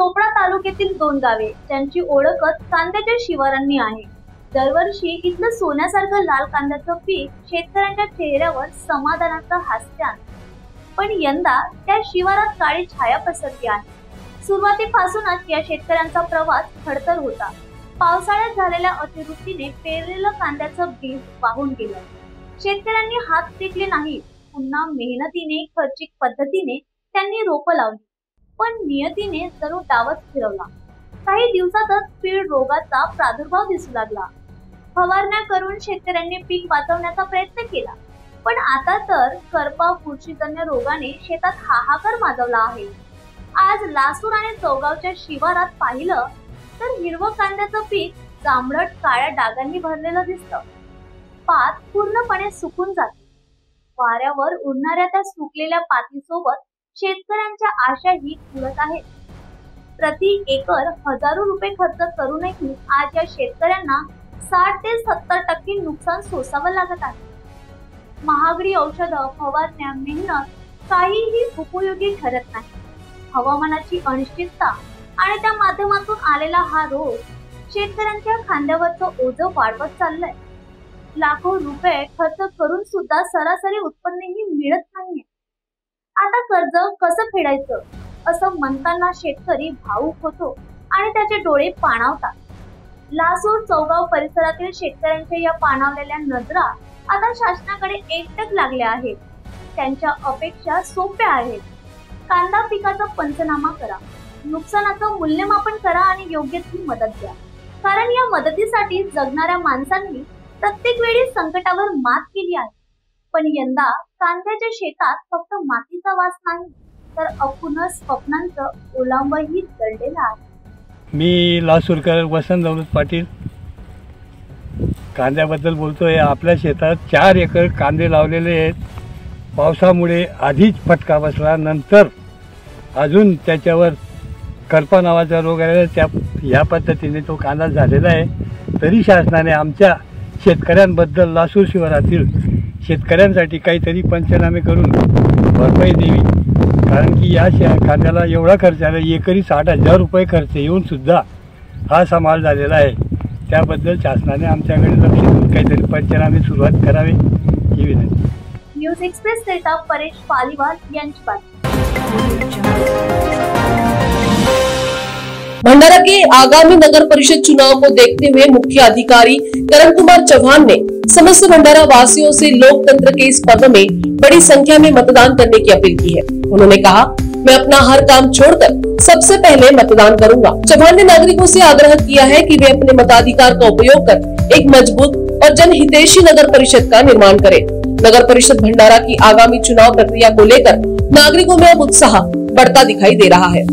चोपडा तालुक्यातील 2 गावे ज्यांची ओळखच कांद्याच्या शिवारांनी आहे। दरवर्षी इथलं सोन्यासारखं लाल कांद्याचं पीक शेतकऱ्यांच्या चेहऱ्यावर समाधानाचं हास्य आणतं, पण यंदा त्या शिवारात काळी छाया पसरली आहे। सुरुवातीपासूनच या शेतकऱ्यांचा प्रवास खडतर होता। पावसाळ्यात झालेल्या अतिवृष्टीने पेरलेलं कांद्याचं बी वाहून गेलं। शेतकऱ्यांनी हात टेकले नाही, पुन्हा मेहनतीने खर्चिक पद्धतीने त्यांनी रोपं लावली, पण नियतीने जणू डावच फिरवला। काही दिवसातच पीळ रोगाचा प्रादुर्भाव दिसू लागला। फवारण्या करून शेतकऱ्यांनी पीक वाचवण्याचा प्रयत्न केला, पण आता तर करपा बुरशीजन्य रोगाने शेतात हाहाकार माजवला आहे। आज लासूर आणि चौगावच्या शिवारात पाहिलं तर हिरवं कांद्याचं पीक जांभळट काळ्या डागांनी भरलेलं दिसतं। पात पूर्णपणे सुकून जाते। वाऱ्यावर उडणाऱ्या त्या सुकलेल्या पातीसोबत शेतकऱ्यांच्या आशाही उडत आहेत। प्रति एकर हजारो रुपये खर्च करूनही आज या शेतकऱ्यांना 60 ते 70% नुकसान सोसावं लागत आहे। महागडी औषधं, फवारण्या, मेहनत काहीही उपयोगी ठरत नाही। हवामानाची अनिश्चितता आणि त्या माध्यमातून आलेला हा रोग शेतकऱ्यांच्या खांद्यावरचं ओझं वाढवत चाललंय। लाखो रुपये खर्च करून सुद्धा सरासरी उत्पन्नही मिळत नाहीये। आता कर्ज कसं फेडायचं असं म्हणताना शेतकरी भावुक होतो आणि त्याचे डोळे पाणावतात। लासूर चौगाव परिसरातील शेतकऱ्यांच्या या पाणावलेल्या नजरा आता शासनाकडे एकटक लागल्या आहेत। त्यांच्या अपेक्षा सोप्या आहेत। कांदा पिकाचा पंचनामा करा, नुकसानाचं मूल्यमापन करा आणि योग्य ती मदत द्या, कारण या मदतीसाठी जगणाऱ्या माणसांनी प्रत्येक वेळी संकटावर मात केली आहे। पण यंदा कांद्याच्या शेतात फक्त मातीचा वास नाही, तर अपूर्ण स्वप्नांचं ओलांबही दडलेलं आहे। मी लासूरकर वसंत दौलत पाटील कांद्याबद्दल बोलतोय। आपल्या शेतात 4 एकर कांदे लावलेले आहेत। पावसामुळे आधीच फटका बसला, नंतर अजून त्याच्यावर करपा नावाचा रोग आहे, ह्या पद्धतीने तो कांदा झालेला आहे। तरी शासनाने आमच्या शेतकऱ्यांबद्दल लासूर शिवारातील शेतकऱ्यांसाठी काहीतरी पंचनामे करून भरपाई द्यावी, कारण की या कांद्याला एवढा खर्च आला, एकरी 60,000 रुपये खर्च येऊन सुद्धा हा समाल झालेला आहे। त्याबद्दल शासनाने आमच्याकडे लक्ष देऊन काहीतरी पंचनामे सुरुवात करावे ही विनंती। न्यूज एक्सप्रेस करिता परेश पालीवाल यांची बातमी। भंडारा के आगामी नगर परिषद चुनाव को देखते हुए मुख्य अधिकारी करण कुमार चौहान ने समस्त भंडारा वासियों से लोकतंत्र के इस पर्व में बड़ी संख्या में मतदान करने की अपील की है। उन्होंने कहा, मैं अपना हर काम छोड़कर सबसे पहले मतदान करूंगा। चौहान ने नागरिकों से आग्रह किया है कि वे अपने मताधिकार का उपयोग कर एक मजबूत और जनहितैषी नगर परिषद का निर्माण करें। नगर परिषद भंडारा की आगामी चुनाव प्रक्रिया को लेकर नागरिकों में अब उत्साह बढ़ता दिखाई दे रहा है।